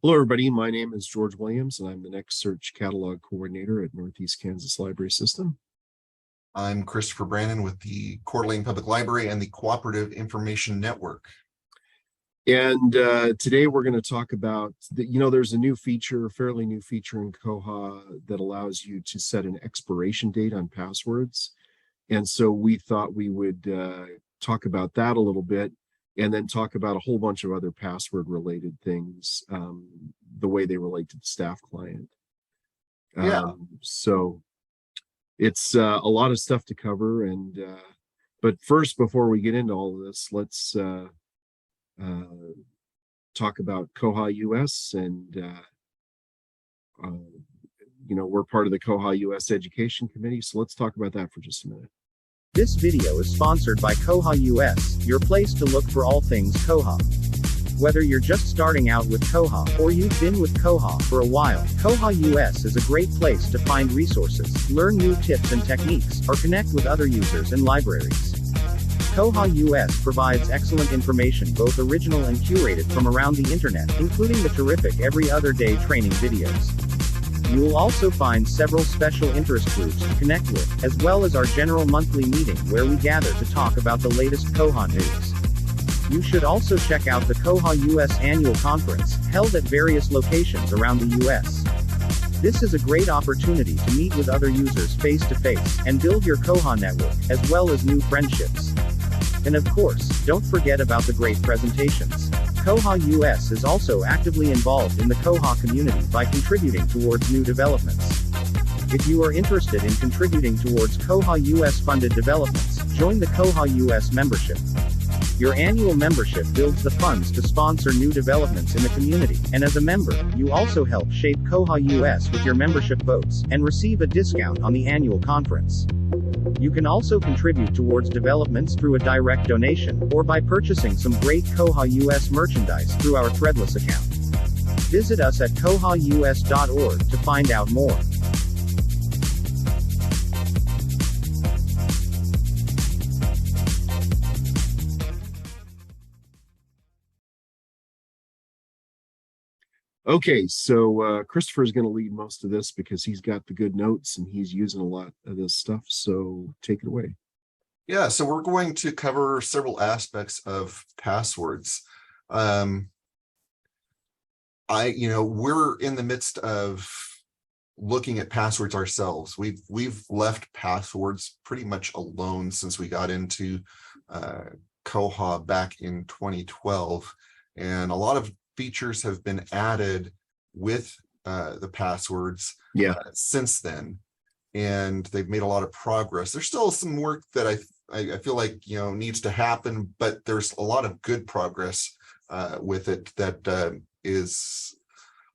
Hello, everybody. My name is George Williams, and I'm the Next Search Catalog Coordinator at Northeast Kansas Library System. I'm Christopher Brandon with the Coeur d'Alene Public Library and the Cooperative Information Network. And today we're going to talk about, there's a new feature, a fairly new feature in Koha that allows you to set an expiration date on passwords. And so we thought we would talk about that a little bit, and then talk about a whole bunch of other password related things, the way they relate to the staff client. So it's a lot of stuff to cover. And but first, before we get into all of this, let's talk about koha-US. And we're part of the koha-US Education Committee, so let's talk about that for just a minute. This video is sponsored by koha-US, your place to look for all things Koha. Whether you're just starting out with Koha, or you've been with Koha for a while, koha-US is a great place to find resources, learn new tips and techniques, or connect with other users and libraries. koha-US provides excellent information, both original and curated from around the internet, including the terrific Every Other Day training videos. You will also find several special interest groups to connect with, as well as our general monthly meeting where we gather to talk about the latest Koha news. You should also check out the koha-US annual conference, held at various locations around the US. This is a great opportunity to meet with other users face-to-face, and build your Koha network, as well as new friendships. And of course, don't forget about the great presentations. koha-US is also actively involved in the Koha community by contributing towards new developments. If you are interested in contributing towards koha-US funded developments, join the koha-US membership. Your annual membership builds the funds to sponsor new developments in the community, and as a member, you also help shape koha-US with your membership votes, and receive a discount on the annual conference. You can also contribute towards developments through a direct donation, or by purchasing some great koha-US merchandise through our Threadless account. Visit us at koha-us.org to find out more. Okay, so Christopher is going to lead most of this because he's got the good notes and he's using a lot of this stuff. So take it away. Yeah, so we're going to cover several aspects of passwords. We're in the midst of looking at passwords ourselves. We've left passwords pretty much alone since we got into Koha back in 2012, and a lot of features have been added with the passwords since then, and they've made a lot of progress. There's still some work that I feel like needs to happen, but there's a lot of good progress with it that is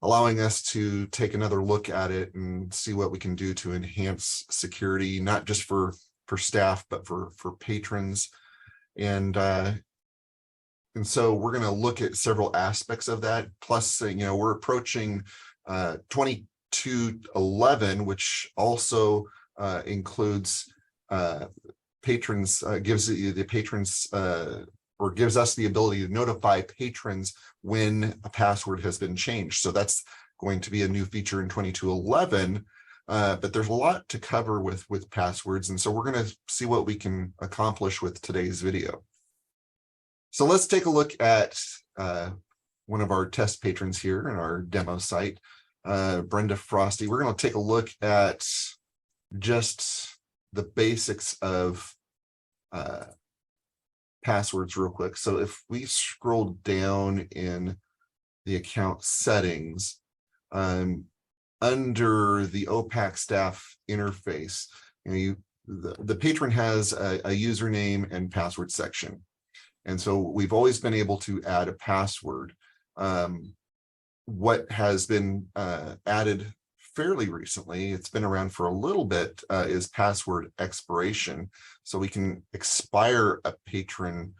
allowing us to take another look at it and see what we can do to enhance security, not just for staff, but for patrons. And so we're going to look at several aspects of that. Plus, we're approaching 2211, which also includes patrons, gives us the ability to notify patrons when a password has been changed. So that's going to be a new feature in 2211. But there's a lot to cover with passwords. And so we're going to see what we can accomplish with today's video. So let's take a look at one of our test patrons here in our demo site, Brenda Frosty. We're going to take a look at just the basics of passwords real quick. So if we scroll down in the account settings, under the OPAC staff interface, the patron has a username and password section. And so we've always been able to add a password. What has been added fairly recently, it's been around for a little bit, is password expiration. So we can expire a patron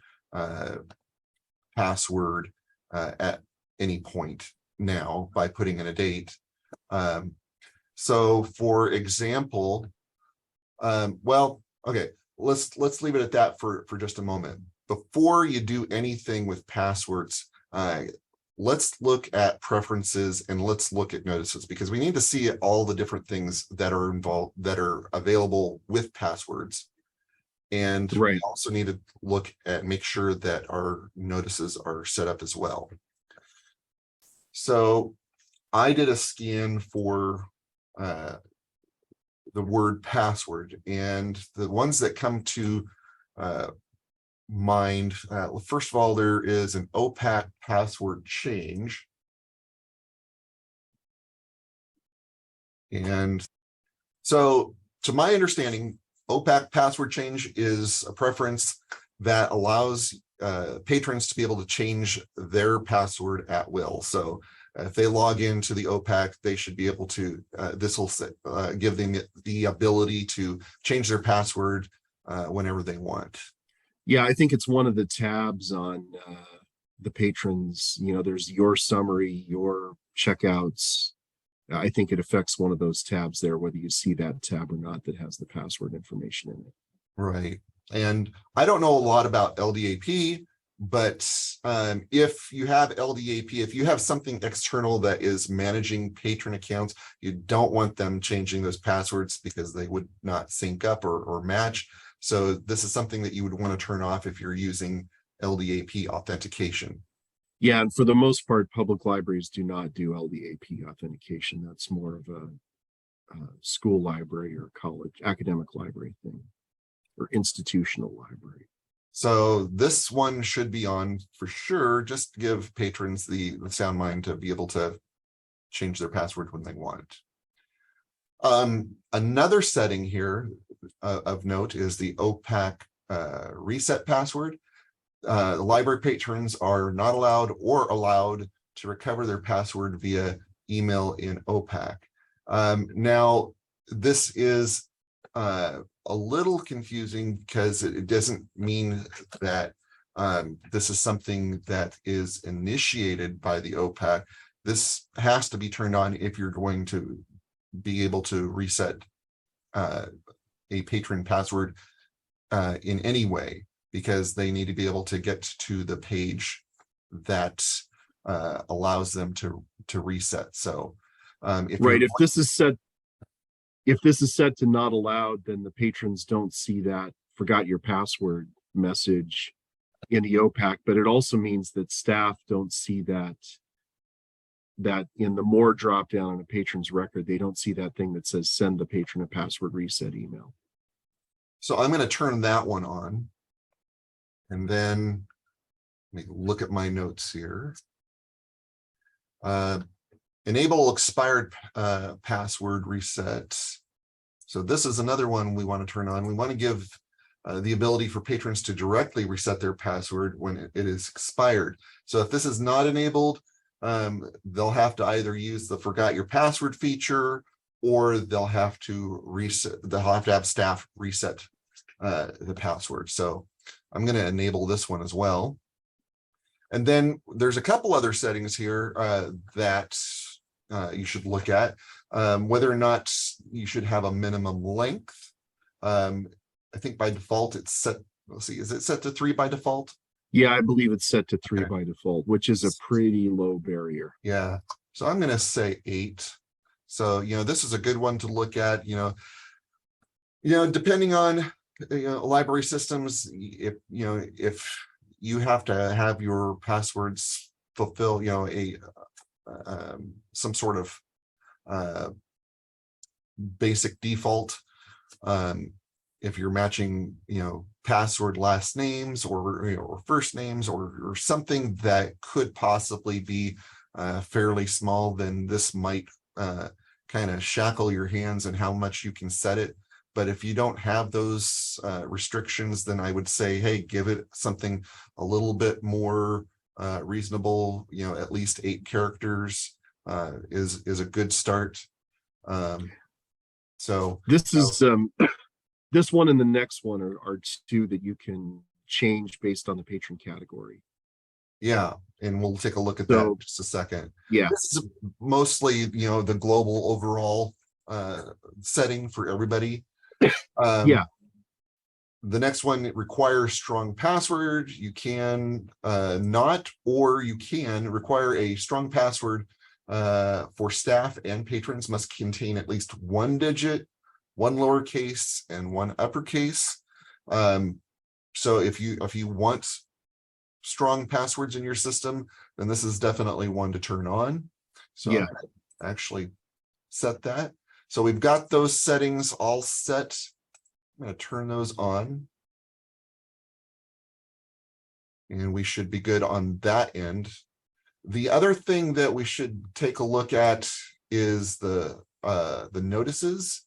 password at any point now by putting in a date. So for example, let's leave it at that for just a moment. Before you do anything with passwords, let's look at preferences and let's look at notices, because we need to see all the different things that are involved, that are available with passwords. And Right. we also need to look at, make sure that our notices are set up as well. So I did a scan for the word password, and the ones that come to mind, first of all, there is an OpacPasswordChange. And so, to my understanding, OpacPasswordChange is a preference that allows patrons to be able to change their password at will. So if they log into the OPAC, they should be able to, this will give them the ability to change their password whenever they want. Yeah, I think it's one of the tabs on the patrons. You know, there's your summary, your checkouts. I think it affects one of those tabs there, whether you see that tab or not, that has the password information in it. Right. And I don't know a lot about LDAP, but if you have LDAP, if you have something external that is managing patron accounts, you don't want them changing those passwords because they would not sync up or match. So this is something that you would want to turn off if you're using LDAP authentication. Yeah, and for the most part, public libraries do not do LDAP authentication. That's more of a school library or college academic library thing, or institutional library. So this one should be on for sure, just to give patrons the sound mind to be able to change their password when they want. Another setting here of note is the OPAC reset password. The library patrons are not allowed or allowed to recover their password via email in OPAC. Now, this is a little confusing because it doesn't mean that this is something that is initiated by the OPAC. This has to be turned on if you're going to be able to reset a patron password in any way, because they need to be able to get to the page that allows them to reset. So if this is set to not allowed, then the patrons don't see that forgot your password message in the OPAC, but it also means that staff don't see that in the more drop down on a patron's record, they don't see that thing that says send the patron a password reset email. So I'm going to turn that one on. And then let me look at my notes here. Enable expired password reset. So this is another one we want to turn on. We want to give the ability for patrons to directly reset their password when it is expired. So if this is not enabled, they'll have to either use the forgot your password feature, or they'll have to reset. They'll have to have staff reset the password. So I'm going to enable this one as well. And then there's a couple other settings here that you should look at, whether or not you should have a minimum length. I think by default it's set, let's see, is it set to 3 by default? Yeah, I believe it's set to 3 by default, which is a pretty low barrier. Yeah, so I'm going to say 8. So, this is a good one to look at, depending on library systems, if you have to have your passwords fulfill, some sort of basic default. If you're matching, password last names or first names or something that could possibly be fairly small, then this might kind of shackle your hands and how much you can set it. But if you don't have those restrictions, then I would say, hey, give it something a little bit more reasonable. At least 8 characters is a good start. So this is this one and the next one are 2 that you can change based on the patron category. Yeah, and we'll take a look at that in just a second. Yeah, this is mostly the global overall setting for everybody. yeah. The next one requires strong password. You can not, or you can require a strong password for staff and patrons must contain at least 1 digit, 1 lowercase, and 1 uppercase. So if you want strong passwords in your system, then this is definitely one to turn on. So Yeah. I actually set that. So we've got those settings all set. I'm going to turn those on. And we should be good on that end. The other thing that we should take a look at is the notices.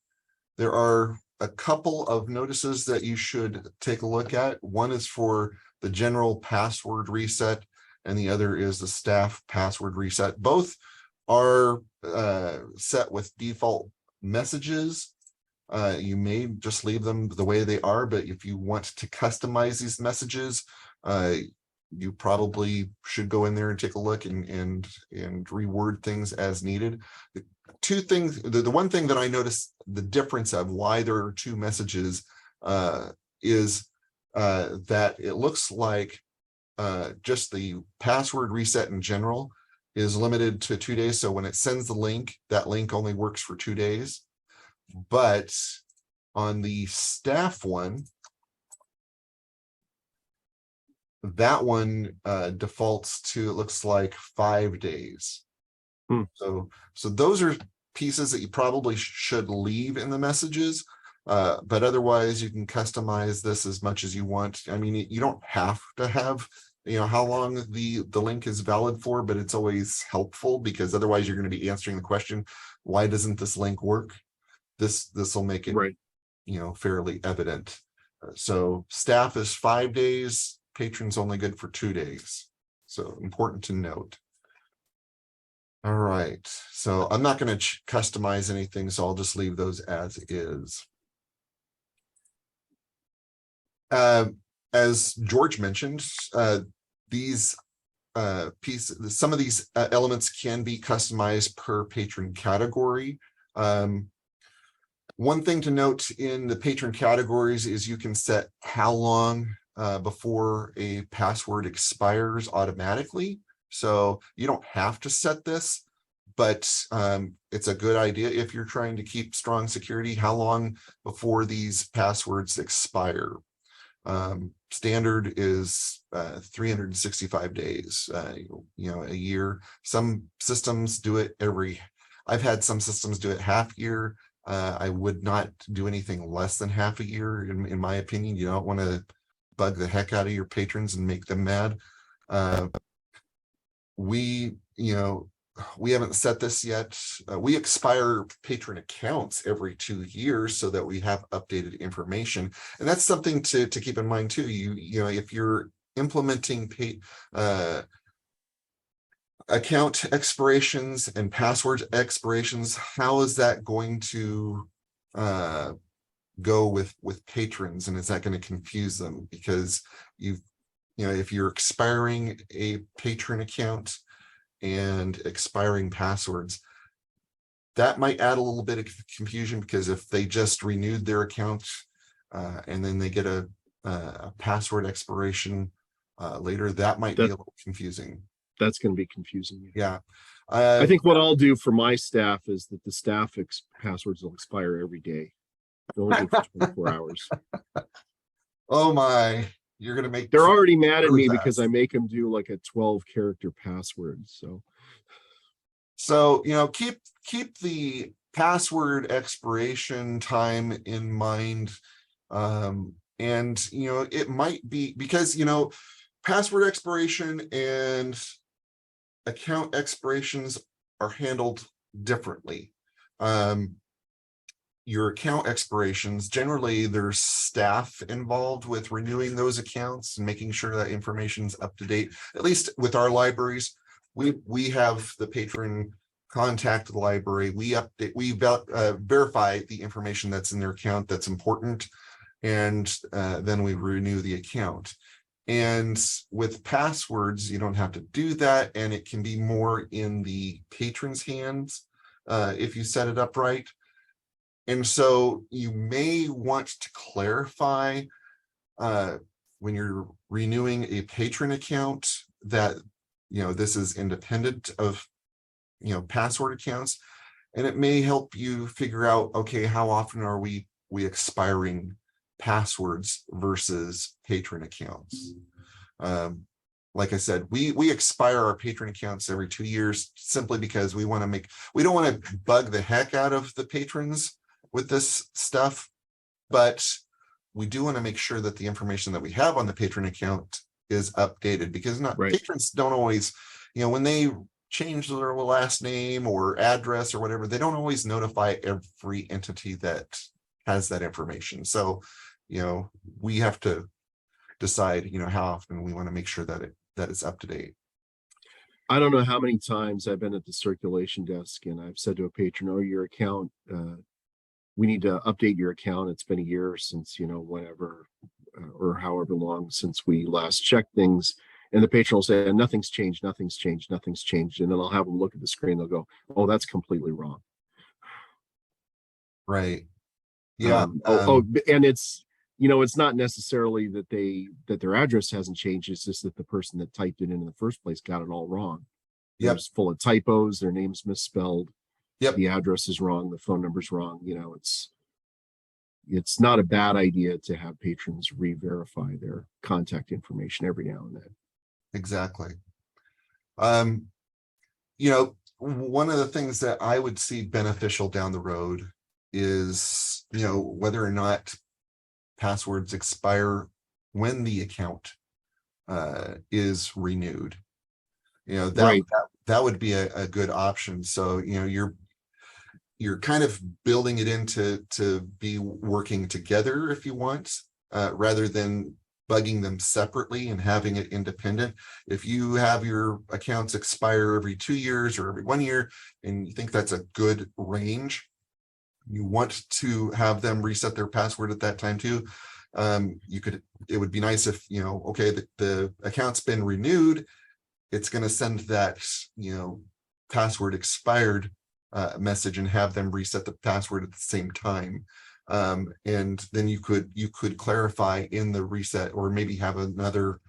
There are a couple of notices that you should take a look at. One is for the general password reset, and the other is the staff password reset. Both are set with default messages. You may just leave them the way they are, but if you want to customize these messages, you probably should go in there and take a look and reword things as needed. The two things, the one thing that I noticed the difference of why there are 2 messages is that it looks like just the password reset in general is limited to 2 days. So when it sends the link, that link only works for 2 days. But on the staff one, that one defaults to, it looks like 5 days. So those are pieces that you probably should leave in the messages, but otherwise you can customize this as much as you want. I mean, you don't have to have, how long the link is valid for, but it's always helpful, because otherwise you're going to be answering the question, why doesn't this link work? This will make it, right, fairly evident. So staff is 5 days, patrons only good for 2 days. So important to note. All right, so I'm not going to customize anything, so I'll just leave those as is. As George mentioned, these pieces, some of these elements can be customized per patron category. One thing to note in the patron categories is you can set how long before a password expires automatically. So you don't have to set this, but it's a good idea if you're trying to keep strong security, how long before these passwords expire. Standard is 365 days, a year. Some systems do it I've had some systems do it half year. I would not do anything less than half a year, in my opinion. You don't want to bug the heck out of your patrons and make them mad. We haven't set this yet. We expire patron accounts every 2 years so that we have updated information, and that's something to keep in mind too. If you're implementing account expirations and password expirations, how is that going to go with patrons, and is that going to confuse them? Because if you're expiring a patron account and expiring passwords, that might add a little bit of confusion, because if they just renewed their account and then they get a password expiration later, that might be a little confusing. That's going to be confusing. Yeah. I think what I'll do for my staff is that the staff passwords will expire every day. They're only good for 24 hours. Oh my. You're going to make, they're already mad at really me fast, because I make them do like a 12-character password. So keep the password expiration time in mind. And it might be because password expiration and account expirations are handled differently. Your account expirations, generally there's staff involved with renewing those accounts and making sure that information's up to date. At least with our libraries, we have the patron contact the library, we verify the information that's in their account that's important, and then we renew the account. And with passwords, you don't have to do that, and it can be more in the patron's hands if you set it up right. And so you may want to clarify when you're renewing a patron account, that, this is independent of, password accounts, and it may help you figure out, okay, how often are we expiring passwords versus patron accounts. Like I said, we expire our patron accounts every 2 years simply because we don't want to bug the heck out of the patrons with this stuff, but we do want to make sure that the information that we have on the patron account is updated, because patrons don't always, when they change their last name or address or whatever, they don't always notify every entity that has that information. So, we have to decide, how often we want to make sure that it's up to date. I don't know how many times I've been at the circulation desk and I've said to a patron, "Oh, your account, we need to update your account. It's been a year since, whenever or however long since we last checked things." And the patron will say, "Nothing's changed, nothing's changed, nothing's changed." And then I'll have them look at the screen. They'll go, "Oh, that's completely wrong." Right. Yeah. And it's, it's not necessarily that their address hasn't changed. It's just that the person that typed it in the first place got it all wrong. Yep. It's full of typos. Their name's misspelled. Yep. The address is wrong. The phone number's wrong. It's not a bad idea to have patrons re-verify their contact information every now and then. Exactly. One of the things that I would see beneficial down the road is, whether or not passwords expire when the account is renewed. That would be a good option. So, you're kind of building it into to be working together if you want, rather than bugging them separately and having it independent. If you have your accounts expire every 2 years or every 1 year, and you think that's a good range, you want to have them reset their password at that time too. It would be nice if, okay, the account's been renewed, it's going to send that, password expired message and have them reset the password at the same time. And then you could clarify in the reset, or maybe have another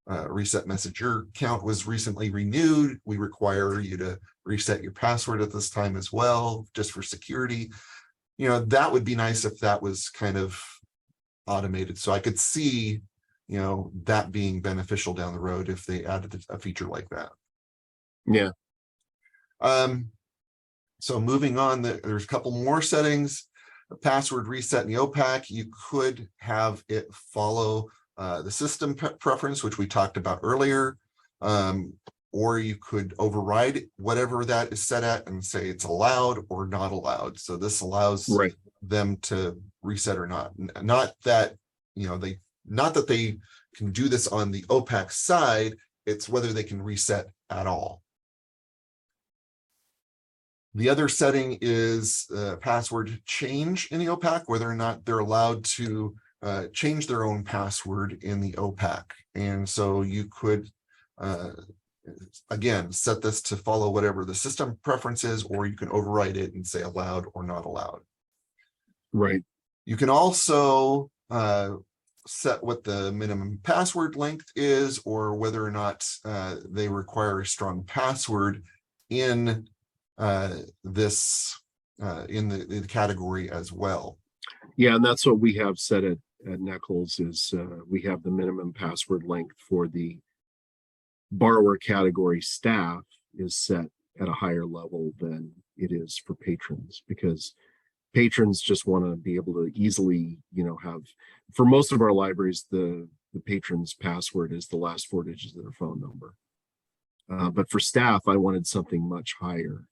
reset message. Your account was recently renewed. We require you to reset your password at this time as well, just for security. That would be nice if that was kind of automated. So I could see, that being beneficial down the road if they added a feature like that. Yeah. So moving on, there's a couple more settings. A password reset in the OPAC, you could have it follow the system preference, which we talked about earlier, or you could override whatever that is set at and say it's allowed or not allowed. So this allows them to reset or not. Not that they can do this on the OPAC side, it's whether they can reset at all. The other setting is password change in the OPAC, whether or not they're allowed to change their own password in the OPAC. And so you could, again, set this to follow whatever the system preference is, or you can override it and say allowed or not allowed. Right. You can also set what the minimum password length is, or whether or not they require a strong password in this in the category as well. Yeah, and that's what we have set at Nichols is we have the minimum password length for the borrower category staff is set at a higher level than it is for patrons, because patrons just want to be able to easily, have, for most of our libraries, the patron's password is the last 4 digits of their phone number. But for staff, I wanted something much higher.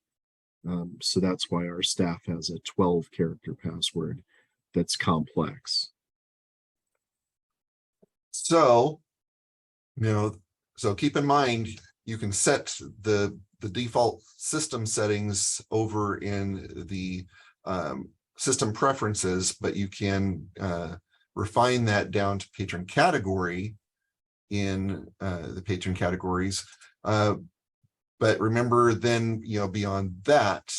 So that's why our staff has a 12-character password that's complex. So, so keep in mind, you can set the default system settings over in the system preferences, but you can refine that down to patron category in the patron categories. But remember, then, beyond that,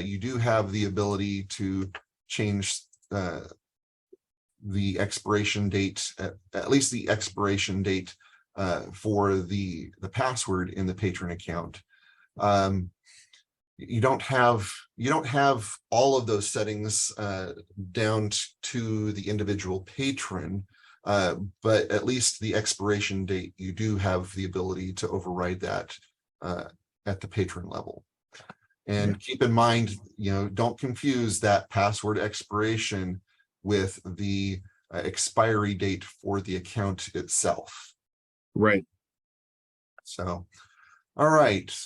you do have the ability to change the expiration date, at least the expiration date for the password in the patron account. You don't have all of those settings down to the individual patron, but at least the expiration date, you do have the ability to override that at the patron level. And keep in mind, don't confuse that password expiration with the expiry date for the account itself. Right. So, all right.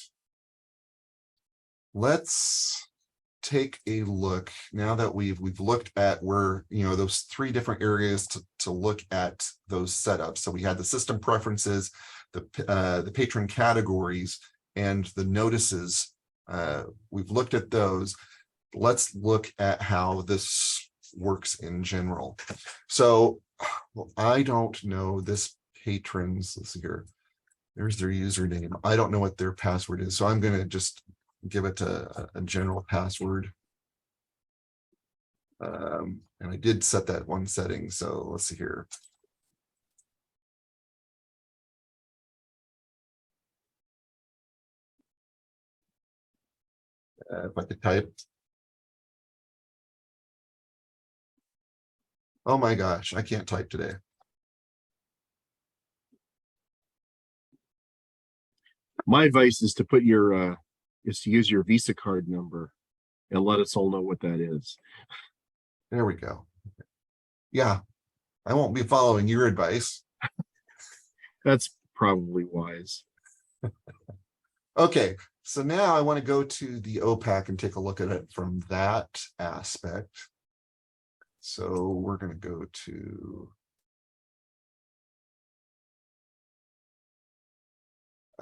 Let's take a look now that we've looked at where, those three different areas to look at those setups. So we had the system preferences, the patron categories, and the notices. We've looked at those. Let's look at how this works in general. So I don't know this patron's, let's see here. There's their username. I don't know what their password is. So I'm going to just give it a general password. And I did set that one setting. So let's see here. If I could type. Oh my gosh, I can't type today. My advice is to put your is to use your Visa card number and let us all know what that is. There we go. Yeah, I won't be following your advice. That's probably wise. Okay, so now I want to go to the OPAC and take a look at it from that aspect. So we're going to go to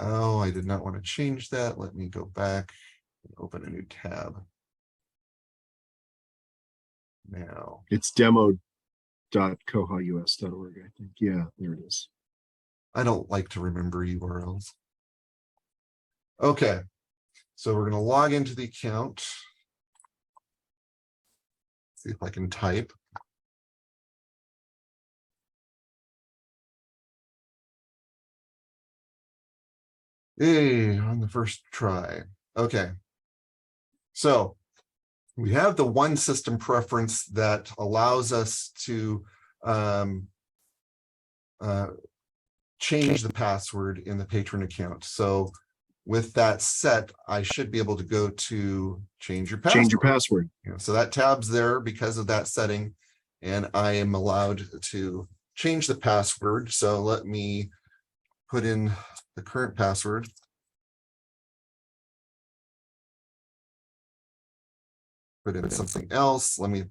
I did not want to change that. Let me go back and open a new tab. Now it's demo.koha-US.org, I think. Yeah, there it is. I don't like to remember URLs. Okay, so we're going to log into the account. See if I can type. Hey, on the first try. Okay. So we have the one system preference that allows us to change the password in the patron account. So with that set, I should be able to go to change your password. Change your password. So that tab's there because of that setting, and I am allowed to change the password. So let me put in the current password. Put in something else. Let me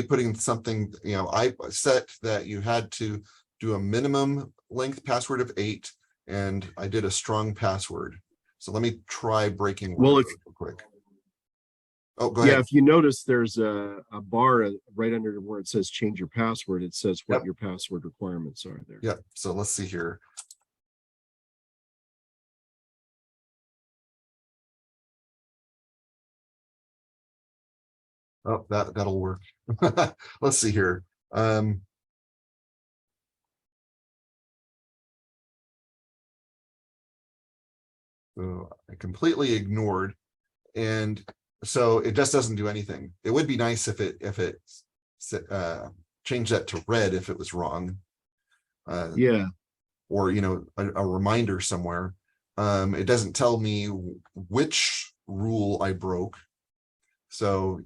put in something, I set that you had to do a minimum length password of 8, and I did a strong password. So let me try breaking well real quick. Oh, go ahead. Yeah, if you notice, there's a bar right under where it says change your password. It says what your password requirements are there. Yep. So let's see here. Oh, that'll work. Let's see here. So I completely ignored, and so it just doesn't do anything. It would be nice if it changed that to red if it was wrong. Yeah. Or a reminder somewhere. It doesn't tell me which rule I broke. So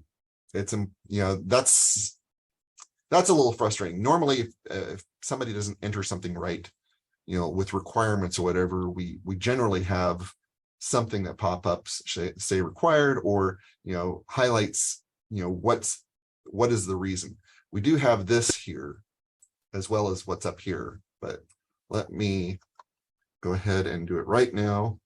it's that's a little frustrating. Normally, if somebody doesn't enter something right, with requirements or whatever, we generally have something that pop up, say required, or highlights what is the reason. We do have this here as well as what's up here, but let me go ahead and do it right now.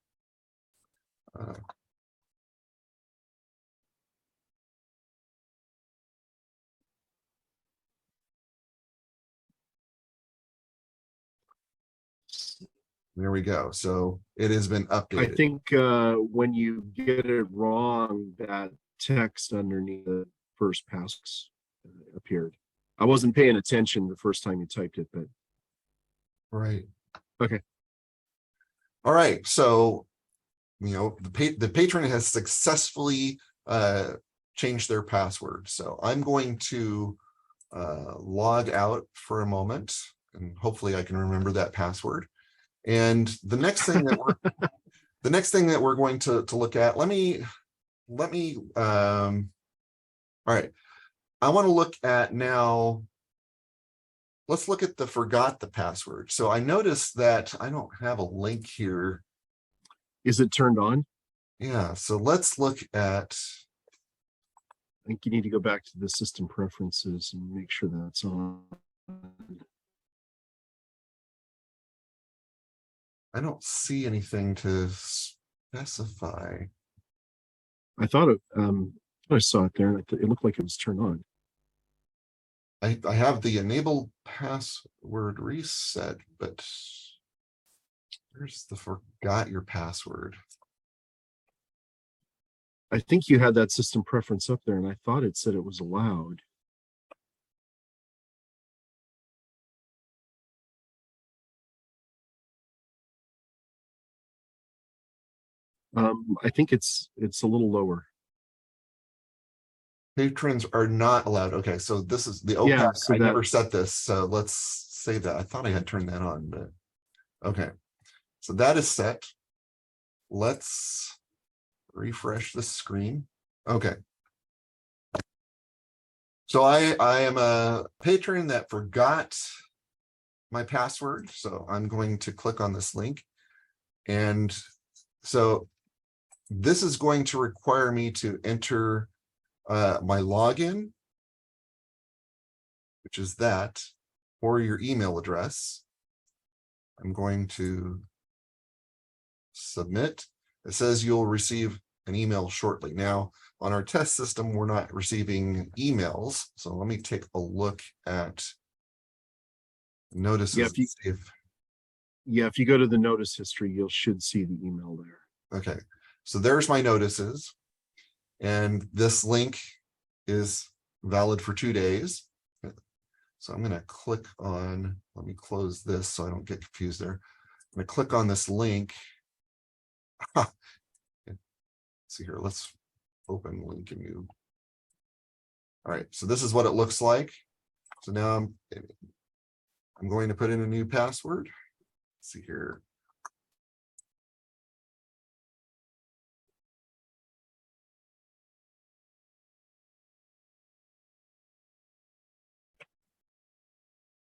There we go. So it has been updated. I think when you get it wrong, that text underneath the first pass appeared. I wasn't paying attention the first time you typed it, but Right. okay. All right. So, the patron has successfully changed their password. So I'm going to log out for a moment, and hopefully I can remember that password. And the next thing that we're going to look at, all right, I want to look at now, let's look at the forgot the password. So I noticed that I don't have a link here. Is it turned on? Yeah, so let's look at, I think you need to go back to the system preferences and make sure that's on. I don't see anything to specify. I thought I saw it there, and it looked like it was turned on. I have the enable password reset, but where's the forgot your password? I think you had that system preference up there, and I thought it said it was allowed. I think it's a little lower. Patrons are not allowed. Okay, so this is the OPAC. Yeah, so I never set this, so let's save that. I thought I had turned that on, but okay. So that is set. Let's refresh the screen. Okay. So I am a patron that forgot my password. So I'm going to click on this link. And so this is going to require me to enter my login, which is that, or your email address. I'm going to submit. It says you'll receive an email shortly. Now, on our test system, we're not receiving emails. So let me take a look at notices. Yeah, if you go to the notice history, you should see the email there. Okay, so there's my notices. And this link is valid for 2 days. So I'm going to click on, let me close this so I don't get confused there. I'm going to click on this link. Let's see here, let's open link and new. All right, so this is what it looks like. So now I'm going to put in a new password. Let's see here.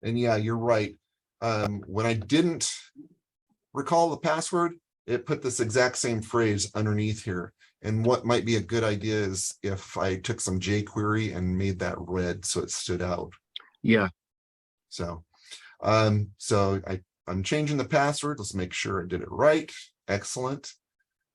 And yeah, you're right. When I didn't recall the password, it put this exact same phrase underneath here. And what might be a good idea is if I took some jQuery and made that red so it stood out. Yeah. So, I'm changing the password. Let's make sure I did it right. Excellent.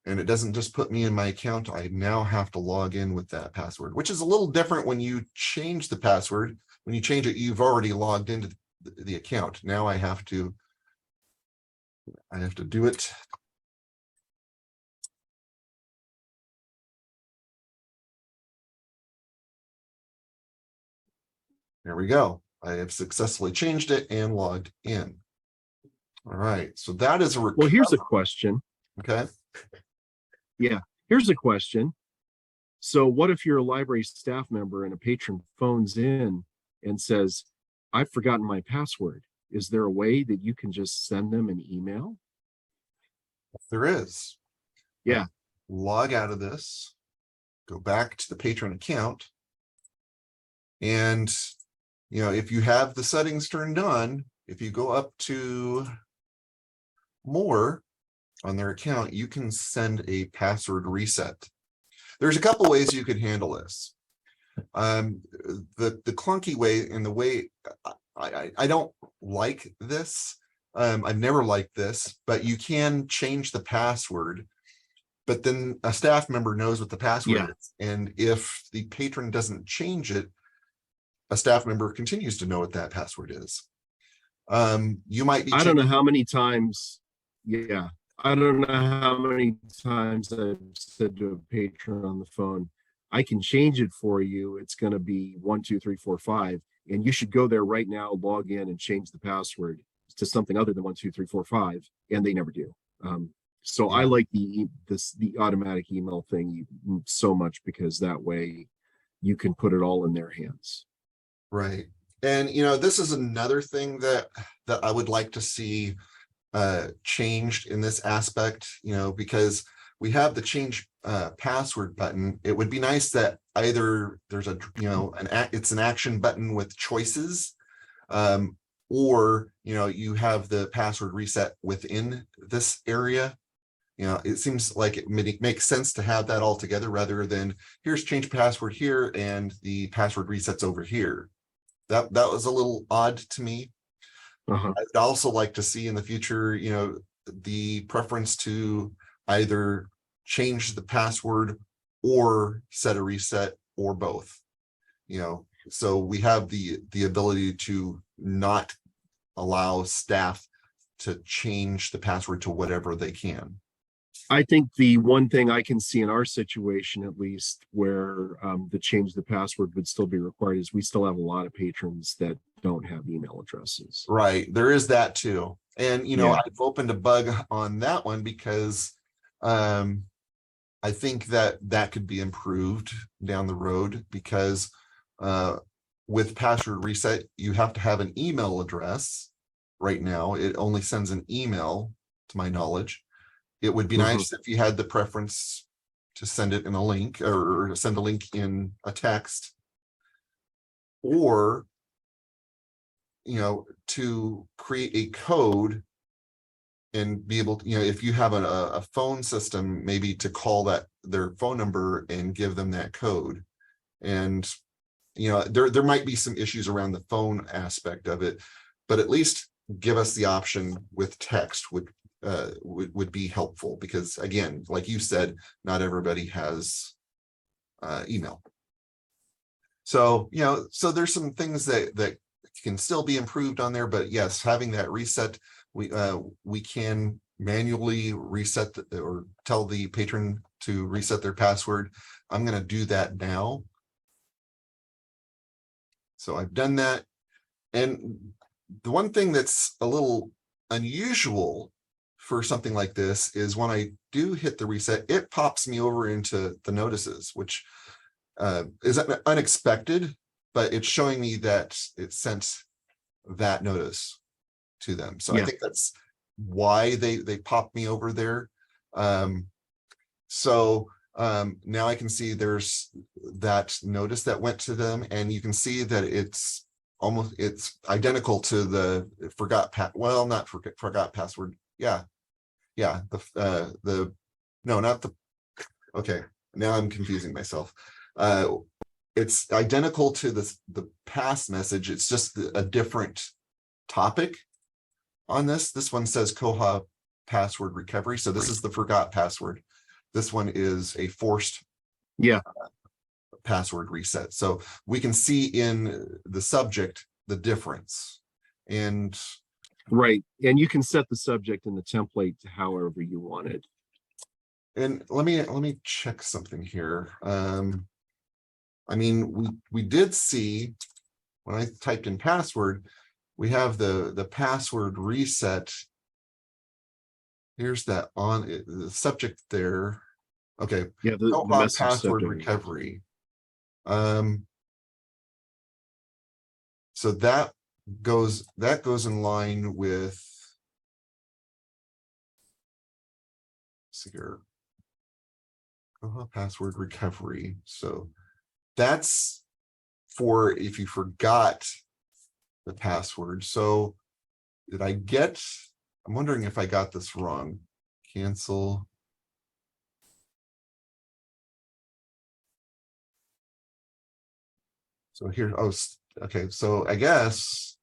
And it doesn't just put me in my account. I now have to log in with that password, which is a little different when you change the password. When you change it, you've already logged into the account. Now I have to do it. There we go. I have successfully changed it and logged in. All right. So that is a recovery. Well, here's a question. Okay. Yeah, here's a question. So what if you're a library staff member and a patron phones in and says, I've forgotten my password? Is there a way that you can just send them an email? There is. Yeah. Log out of this, go back to the patron account. And, if you have the settings turned on, if you go up to more on their account, you can send a password reset. There's a couple ways you could handle this. The clunky way, and the way I don't like this, I've never liked this, but you can change the password, but then a staff member knows what the password is. And if the patron doesn't change it, a staff member continues to know what that password is. You might be. I don't know how many times. Yeah. I don't know how many times I've said to a patron on the phone, I can change it for you. It's going to be 1, 2, 3, 4, 5. and you should go there right now, log in and change the password to something other than 1, 2, 3, 4, 5, and they never do. So I like the automatic email thing so much, because that way you can put it all in their hands. Right. And, this is another thing that I would like to see changed in this aspect, because we have the change password button. It would be nice that either there's it's an action button with choices, or, you have the password reset within this area. It seems like it makes sense to have that all together rather than here's change password here and the password resets over here. That was a little odd to me. I'd also like to see in the future, the preference to either change the password or set a reset, or both. So we have the ability to not allow staff to change the password to whatever they can. I think the one thing I can see in our situation, at least, where the change the password would still be required, is we still have a lot of patrons that don't have email addresses. Right, there is that too. And Yeah. I've opened a bug on that one because I think that could be improved down the road, because with password reset, you have to have an email address. Right now, it only sends an email, to my knowledge. It would be nice if you had the preference to send it in a link, or send a link in a text, or, to create a code and be able to, if you have a phone system, maybe to call their phone number and give them that code. And, there might be some issues around the phone aspect of it, but at least give us the option with text would be helpful, because again, like you said, not everybody has email. So so there's some things that can still be improved on there, but yes, having that reset, we can manually reset or tell the patron to reset their password. I'm going to do that now. So I've done that, and the one thing that's a little unusual for something like this is when I do hit the reset, it pops me over into the notices, which is unexpected, but it's showing me that it sent that notice to them. So I think that's why they popped me over there. So now I can see there's that notice that went to them, and you can see that it's identical to the forgot password. Yeah, okay, now I'm confusing myself. It's identical to the past message. It's just a different topic on this. This one says koha password recovery. So this is the forgot password. This one is a forced password reset. So we can see in the subject the difference. And right, and you can set the subject in the template to however you want it. And let me check something here. I mean, we did see when I typed in password, we have the password reset. Here's that on the subject there. Okay. Yeah, the password recovery. So that goes in line with, let's see here, password recovery. So that's for if you forgot the password. So I'm wondering if I got this wrong. Cancel. So here, okay, so I guess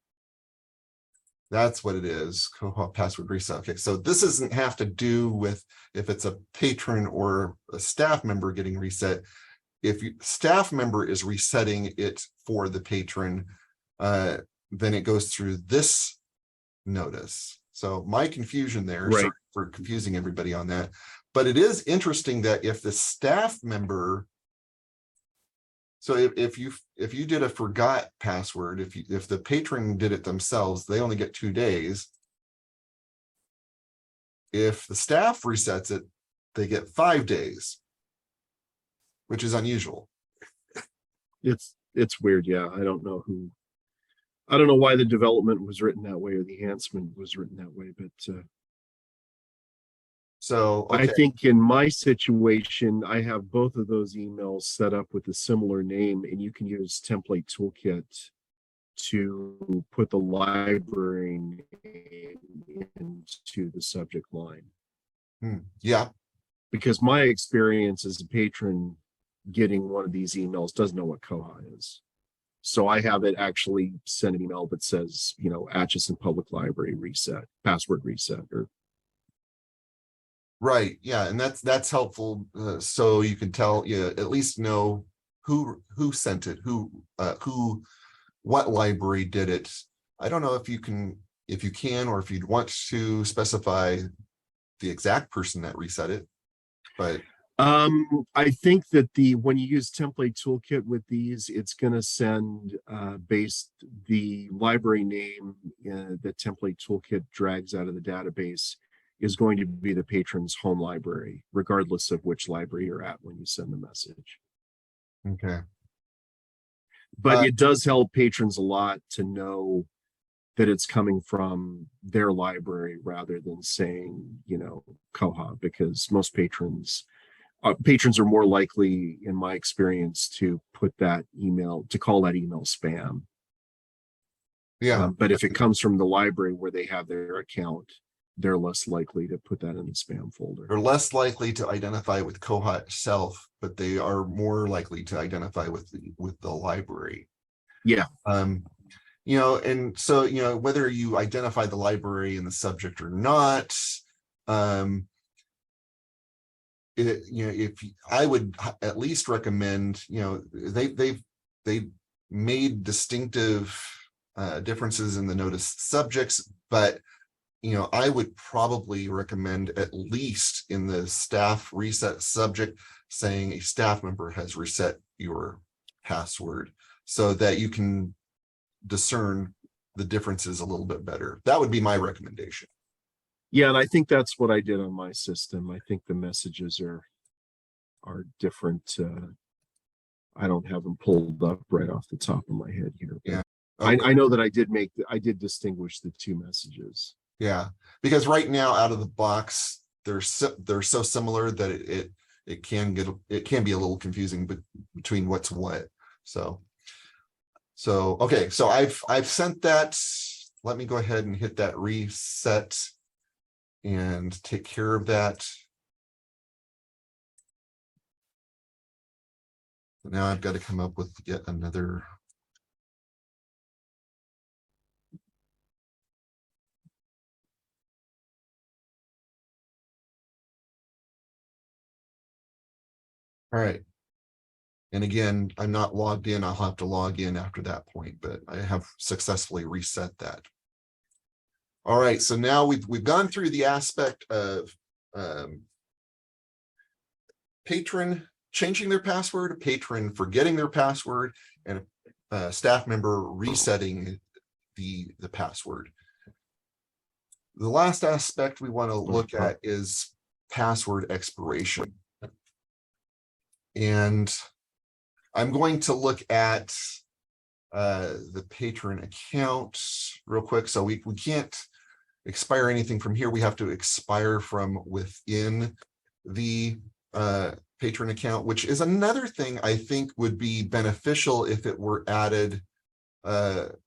that's what it is, koha password reset. Okay, so this doesn't have to do with if it's a patron or a staff member getting reset. If staff member is resetting it for the patron, then it goes through this notice. So my confusion there, right, sorry for confusing everybody on that. But it is interesting that if the staff member So if you did a forgot password, if the patron did it themselves, they only get 2 days. If the staff resets it, they get 5 days, which is unusual. It's weird. Yeah. I don't know why the development was written that way or the enhancement was written that way, but So, okay. I think in my situation, I have both of those emails set up with a similar name, and you can use Template Toolkit to put the library name into the subject line. Yeah. Because my experience as a patron getting one of these emails doesn't know what koha is. So I have it actually send an email that says, Atchison Public Library reset, password reset, or right. Yeah, and that's helpful. So you can tell, at least know who sent it, what library did it. I don't know if you can, or if you'd want to specify the exact person that reset it, but I think that when you use Template Toolkit with these, it's going to send the library name that Template Toolkit drags out of the database is going to be the patron's home library, regardless of which library you're at when you send the message. okay. But it does help patrons a lot to know that it's coming from their library rather than saying, koha, because most patrons are more likely, in my experience, to call that email spam. Yeah. But if it comes from the library where they have their account, they're less likely to put that in the spam folder. They're less likely to identify with koha itself, but they are more likely to identify with the library. Yeah. And so, whether you identify the library in the subject or not, if I would at least recommend, they've made distinctive differences in the notice subjects, but I would probably recommend at least in the staff reset subject saying a staff member has reset your password so that you can discern the differences a little bit better. That would be my recommendation. Yeah, and I think that's what I did on my system. I think the messages are different. I don't have them pulled up right off the top of my head here. Yeah. Okay. I know that I did distinguish the two messages. Yeah, because right now out of the box, they're so similar that it can be a little confusing between what's what. So okay, so I've sent that. Let me go ahead and hit that reset and take care of that. Now I've got to come up with yet another. All right. And again, I'm not logged in. I'll have to log in after that point, but I have successfully reset that. All right. So now we've gone through the aspect of patron changing their password, patron forgetting their password, and a staff member resetting the password. The last aspect we want to look at is password expiration. And I'm going to look at the patron account real quick. So we can't expire anything from here. We have to expire from within the patron account, which is another thing I think would be beneficial if it were added to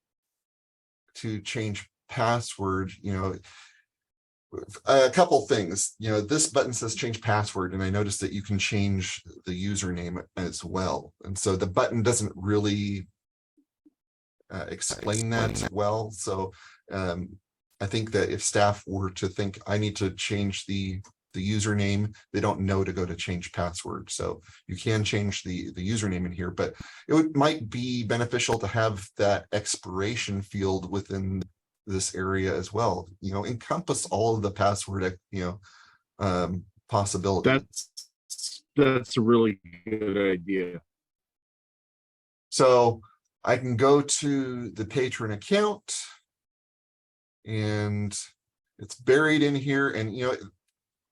change password. A couple things. This button says change password, and I noticed that you can change the username as well. And so the button doesn't really explain that well. So I think that if staff were to think I need to change the username, they don't know to go to change password. So you can change the username in here, but might be beneficial to have that expiration field within this area as well, encompass all of the password, possibilities. That's a really good idea. So I can go to the Patron account and it's buried in here. And, you know,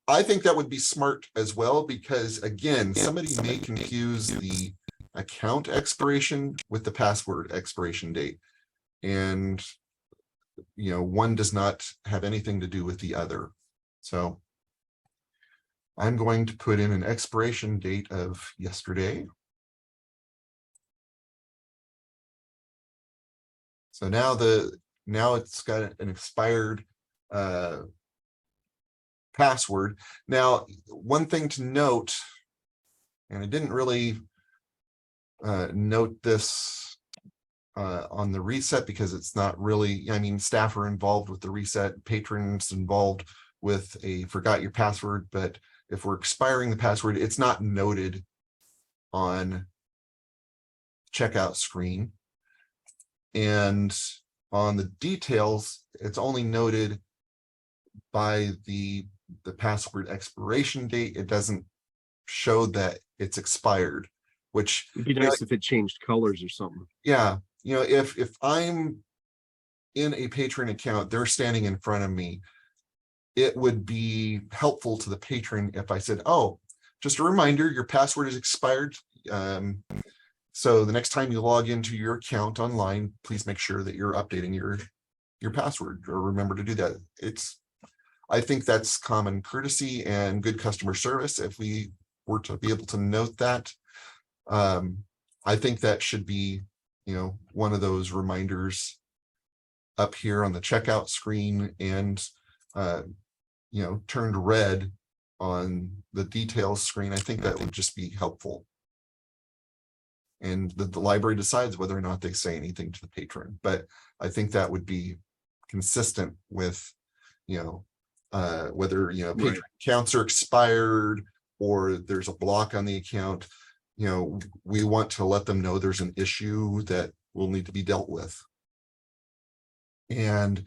I think that would be smart as well, because again, somebody may confuse the account expiration with the password expiration date. And, you know, one does not have anything to do with the other. So I'm going to put in an expiration date of yesterday. So now it's got an expired password. Now, one thing to note, and I didn't really note this on the reset because it's not really, I mean, staff are involved with the reset, patrons involved with a forgot your password, but if we're expiring the password, it's not noted on checkout screen. And on the details, it's only noted by the password expiration date. It doesn't show that it's expired, which it'd be nice if it changed colors or something. Yeah, you know, if I'm in a patron account, they're standing in front of me, it would be helpful to the patron if I said, oh, just a reminder, your password is expired. So the next time you log into your account online, please make sure that you're updating your password, or remember to do that. I think that's common courtesy and good customer service. If we were to be able to note that, I think that should be, you know, one of those reminders up here on the checkout screen, and you know, turned red on the details screen. I think that would just be helpful. And the library decides whether or not they say anything to the patron. But I think that would be consistent with, you know, whether, you know, patron accounts are expired or there's a block on the account. You know, we want to let them know there's an issue that will need to be dealt with. And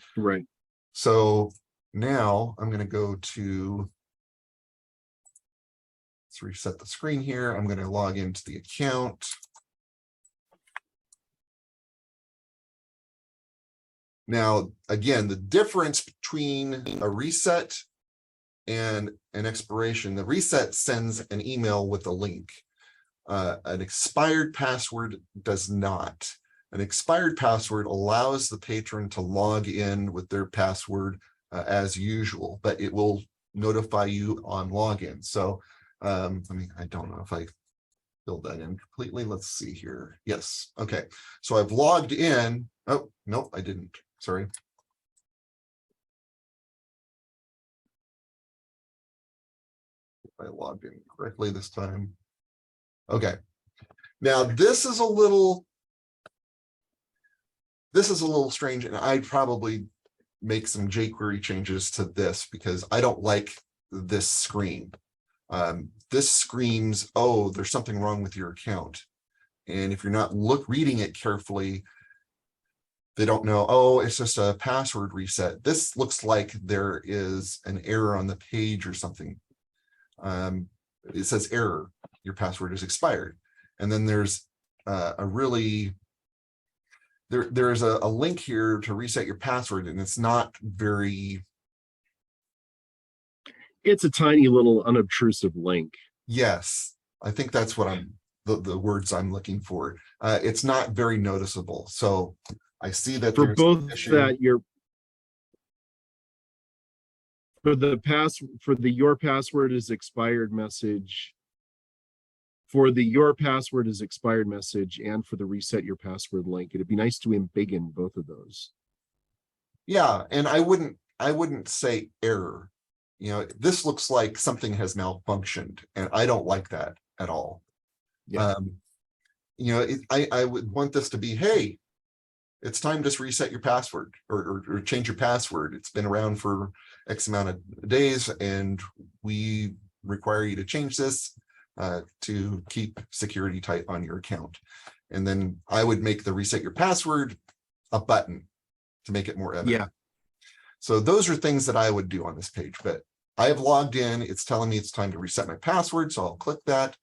so now I'm going to go to, let's reset the screen here. I'm going to log into the account. Now, again, the difference between a reset and an expiration, the reset sends an email with a link. An expired password does not. An expired password allows the patron to log in with their password as usual, but it will notify you on login. So, I mean, I don't know if I filled that in completely. Let's see here. Yes. Okay. So I've logged in. Oh, no, I didn't. Sorry. I logged in correctly this time. Okay. Now this is a little strange, and I'd probably make some jQuery changes to this because I don't like this screen. This screams, oh, there's something wrong with your account. And if you're not reading it carefully, they don't know, oh, it's just a password reset. This looks like there is an error on the page or something. It says error, your password is expired. And then there's there's a link here to reset your password, and it's not very. It's a tiny little unobtrusive link. Yes, I think that's what the words I'm looking for. It's not very noticeable. So I see that for both that for the your password is expired message, for the your password is expired message, and for the reset your password link. It'd be nice to embiggen both of those. Yeah, and I wouldn't say error. You know, this looks like something has malfunctioned, and I don't like that at all. Yeah. You know, I would want this to be, hey, it's time to reset your password or change your password. It's been around for X amount of days, and we require you to change this to keep security tight on your account. And then I would make the reset your password a button to make it more evident. Yeah. So those are things that I would do on this page, but I have logged in. It's telling me it's time to reset my password. So I'll click that.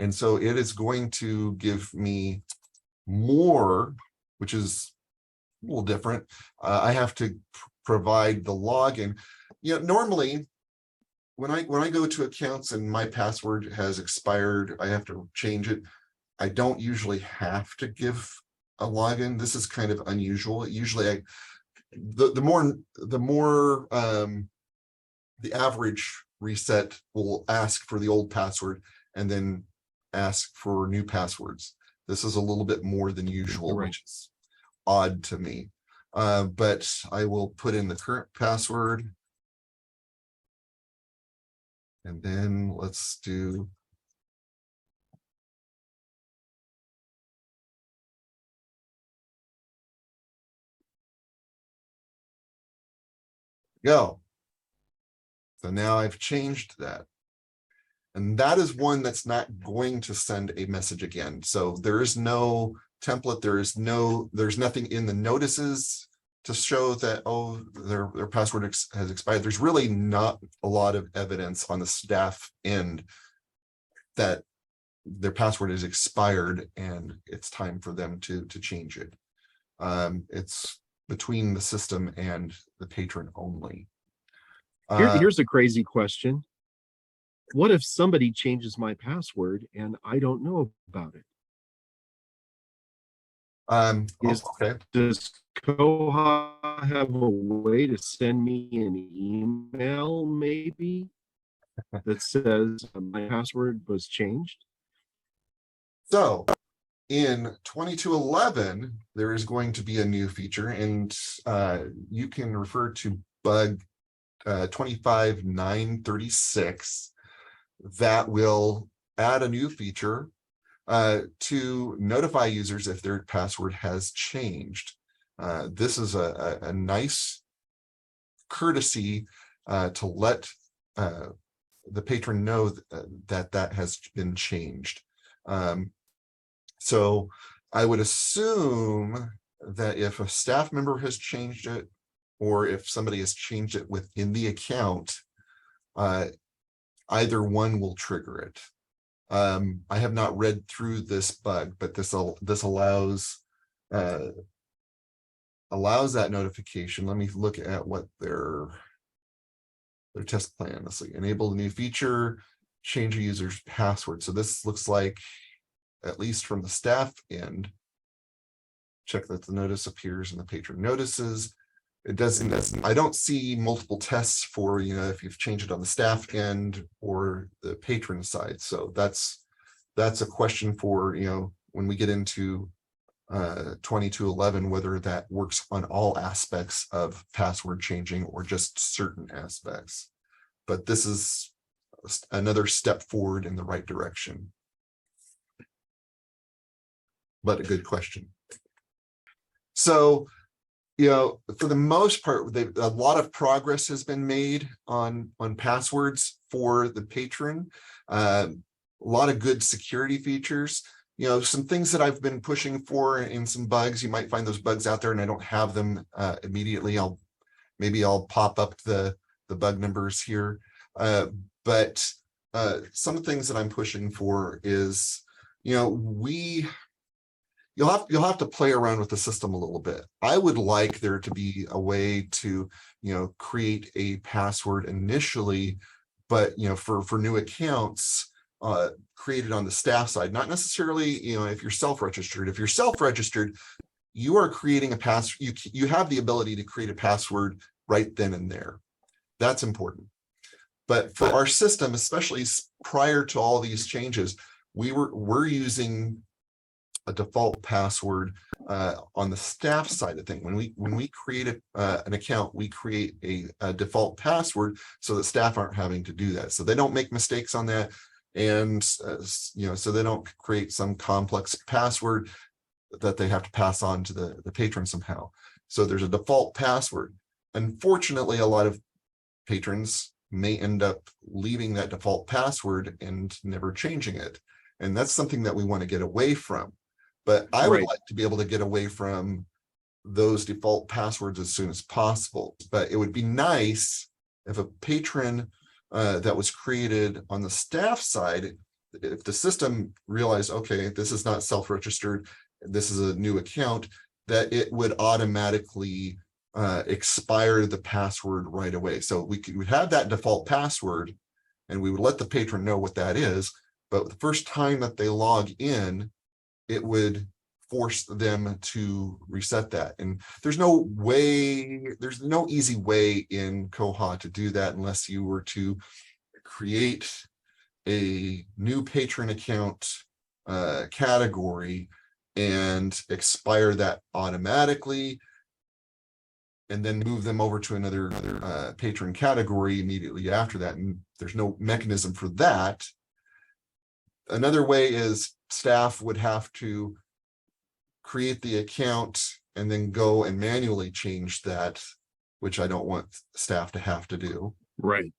And so it is going to give me more, which is a little different, I have to provide the login. Normally when I go to accounts and my password has expired, I have to change it. I don't usually have to give a login. This is kind of unusual. Usually the average reset will ask for the old password and then ask for new passwords. This is a little bit more than usual, Right. which is odd to me. But I will put in the current password. And then let's do go. So now I've changed that. And that is one that's not going to send a message again. So there is no template. There's nothing in the notices to show that, oh, their password has expired. There's really not a lot of evidence on the staff end that their password is expired and it's time for them to change it. It's between the system and the patron only. Here's a crazy question. What if somebody changes my password and I don't know about it? Okay. Does Koha have a way to send me an email maybe that says my password was changed? So in 2211, there is going to be a new feature, and you can refer to bug 25.936 that will add a new feature to notify users if their password has changed. This is a nice courtesy to let the patron know that has been changed. So I would assume that if a staff member has changed it, or if somebody has changed it within the account, either one will trigger it. I have not read through this bug, but this allows that notification. Let me look at what their test plan. Let's see, enable the new feature, change a user's password. So this looks like, at least from the staff end, check that the notice appears in the patron notices. It doesn't, I don't see multiple tests for, if you've changed it on the staff end or the patron side. So that's a question for, when we get into 2211, whether that works on all aspects of password changing or just certain aspects. But this is another step forward in the right direction. But a good question. So, for the most part, a lot of progress has been made on passwords for the patron. A lot of good security features. Some things that I've been pushing for in some bugs. You might find those bugs out there, and I don't have them immediately. Maybe I'll pop up the bug numbers here. But some things that I'm pushing for is, you'll have to play around with the system a little bit. I would like there to be a way to, create a password initially, but for new accounts created on the staff side, not necessarily, if you're self-registered. If you're self-registered, you are creating a password. You have the ability to create a password right then and there. That's important. But for our system, especially prior to all these changes, we're using a default password on the staff side of things. When we create an account, we create a default password so that staff aren't having to do that, so they don't make mistakes on that, and so they don't create some complex password that they have to pass on to the patron somehow. So there's a default password. Unfortunately, a lot of patrons may end up leaving that default password and never changing it, and that's something that we want to get away from. But I would like to be able to get away from those default passwords as soon as possible. But it would be nice if a patron that was created on the staff side, if the system realized, okay, this is not self-registered this is a new account, that it would automatically expire the password right away. So we'd have that default password and we would let the patron know what that is, but the first time that they log in, it would force them to reset that. And there's no easy way in Koha to do that unless you were to create a new patron account category and expire that automatically, and then move them over to another patron category immediately after that. And there's no mechanism for that. Another way is staff would have to create the account and then go and manually change that, which I don't want staff to have to do. Right.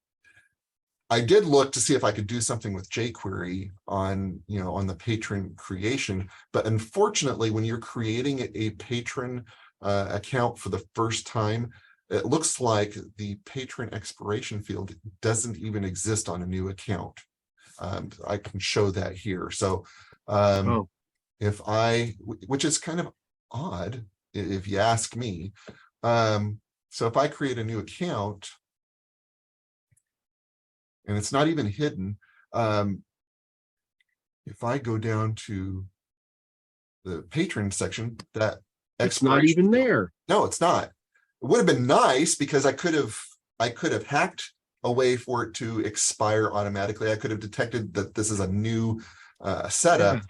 I did look to see if I could do something with jQuery on the patron creation, but unfortunately, when you're creating a patron account for the first time, it looks like the patron expiration field doesn't even exist on a new account. I can show that here. So if which is kind of odd if you ask me. So if I create a new account, and it's not even hidden, if I go down to the patron section, that it's not even there. No, it's not. It would have been nice because I could have hacked a way for it to expire automatically. I could have detected that this is a new setup,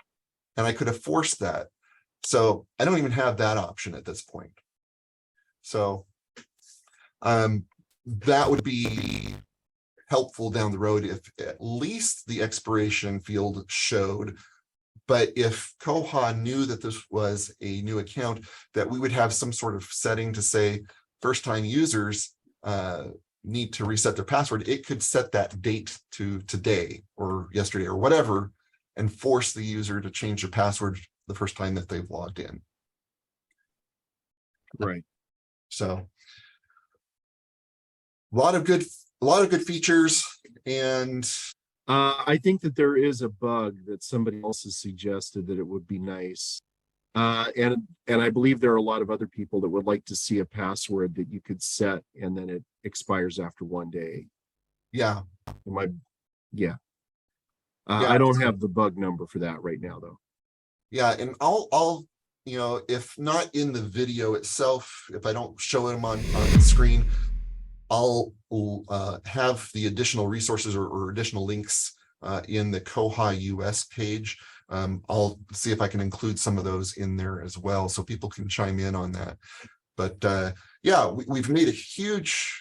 and I could have forced that. So I don't even have that option at this point. So that would be helpful down the road if at least the expiration field showed. But if Koha knew that this was a new account, that we would have some sort of setting to say first-time users need to reset their password, it could set that date to today or yesterday or whatever, and force the user to change their password the first time that they've logged in. Right. So a lot of good features. And I think that there is a bug that somebody else has suggested that it would be nice. And I believe there are a lot of other people that would like to see a password that you could set and then it expires after 1 day. Yeah. I don't have the bug number for that right now though. Yeah, and I'll if not in the video itself, if I don't show them on the screen, I'll have the additional resources or additional links in the koha-US page. I'll see if I can include some of those in there as well, so people can chime in on that. But yeah, we've made a huge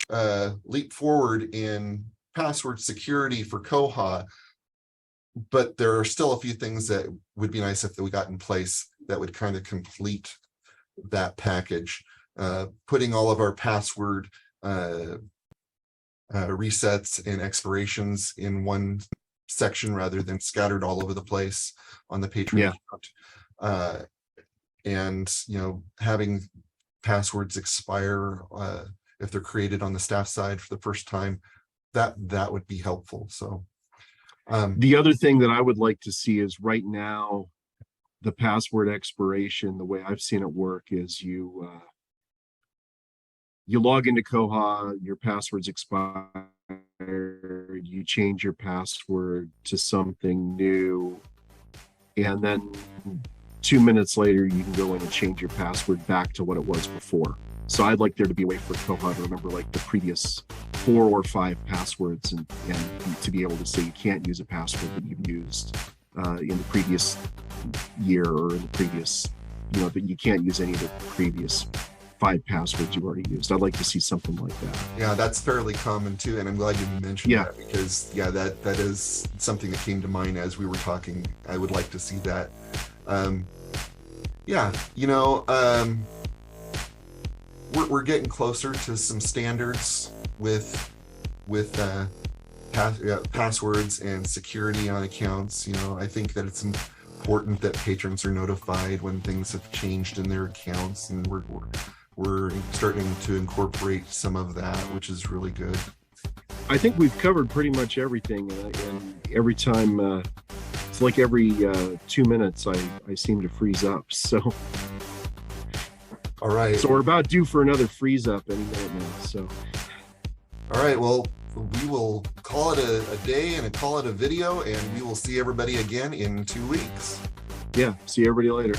leap forward in password security for Koha, but there are still a few things that would be nice if we got in place that would kind of complete that package. Putting all of our password resets and expirations in one section rather than scattered all over the place on the Patreon account. And having passwords expire if they're created on the staff side for the first time, that would be helpful. So the other thing that I would like to see is right now the password expiration, the way I've seen it work is you log into Koha, your password's expired, you change your password to something new, and then 2 minutes later, you can go in and change your password back to what it was before. So I'd like there to be a way for Koha to remember like the previous 4 or 5 passwords and to be able to say you can't use a password that you've used in the previous year or in the previous, that you can't use any of the previous 5 passwords you've already used. I'd like to see something like that. Yeah, that's fairly common too, and I'm glad you mentioned that because that is something that came to mind as we were talking. I would like to see that. We're getting closer to some standards with passwords and security on accounts. I think that it's important that patrons are notified when things have changed in their accounts, and we're starting to incorporate some of that, which is really good. I think we've covered pretty much everything, and every time like every 2 minutes I seem to freeze up. So All right. we're about due for another freeze up any minute now. So All right. Well, we will call it a day and call it a video, and we will see everybody again in 2 weeks. yeah, see everybody later.